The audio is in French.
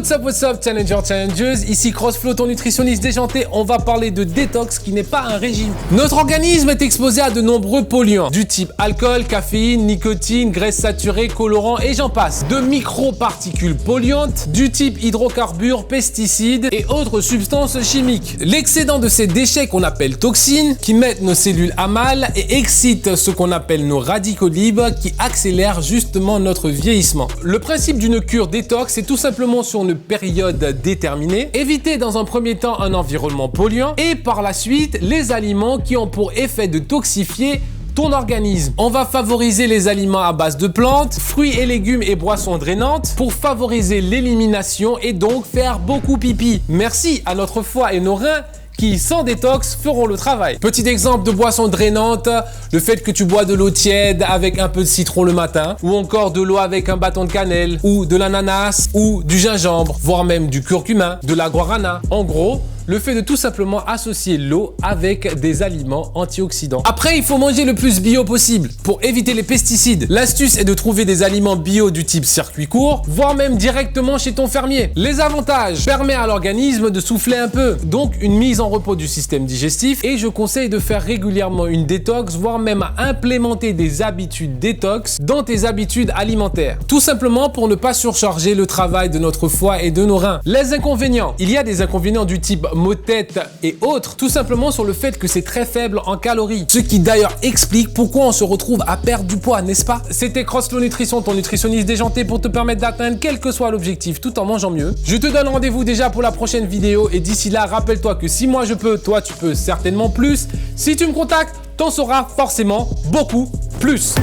What's up, Challenger, Challengers, ici Crossflow, ton nutritionniste déjanté. On va parler de détox qui n'est pas un régime. Notre organisme est exposé à de nombreux polluants, du type alcool, caféine, nicotine, graisse saturée, colorants et j'en passe. De microparticules polluantes, du type hydrocarbures, pesticides et autres substances chimiques. L'excédent de ces déchets qu'on appelle toxines, qui mettent nos cellules à mal et excitent ce qu'on appelle nos radicaux libres, qui accélèrent justement notre vieillissement. Le principe d'une cure détox est tout simplement sur une période déterminée, éviter dans un premier temps un environnement polluant et par la suite les aliments qui ont pour effet de toxifier ton organisme. On va favoriser les aliments à base de plantes, fruits et légumes et boissons drainantes pour favoriser l'élimination et donc faire beaucoup pipi. Merci à notre foie et nos reins qui, sans détox, feront le travail. Petit exemple de boisson drainante, le fait que tu bois de l'eau tiède avec un peu de citron le matin, ou encore de l'eau avec un bâton de cannelle, ou de l'ananas, ou du gingembre, voire même du curcuma, de la guarana. En gros, le fait de tout simplement associer l'eau avec des aliments antioxydants. Après, il faut manger le plus bio possible pour éviter les pesticides. L'astuce est de trouver des aliments bio du type circuit court, voire même directement chez ton fermier. Les avantages: permet à l'organisme de souffler un peu, donc une mise en repos du système digestif, et je conseille de faire régulièrement une détox, voire même à implémenter des habitudes détox dans tes habitudes alimentaires. Tout simplement pour ne pas surcharger le travail de notre foie et de nos reins. Les inconvénients: il y a des inconvénients du type maux de tête et autres, tout simplement sur le fait que c'est très faible en calories, ce qui d'ailleurs explique pourquoi on se retrouve à perdre du poids, n'est-ce pas? C'était Crossflow Nutrition, ton nutritionniste déjanté, pour te permettre d'atteindre quel que soit l'objectif tout en mangeant mieux. Je te donne rendez-vous déjà pour la prochaine vidéo et d'ici là, rappelle-toi que si moi je peux, toi tu peux certainement plus. Si tu me contactes, t'en sauras forcément beaucoup plus.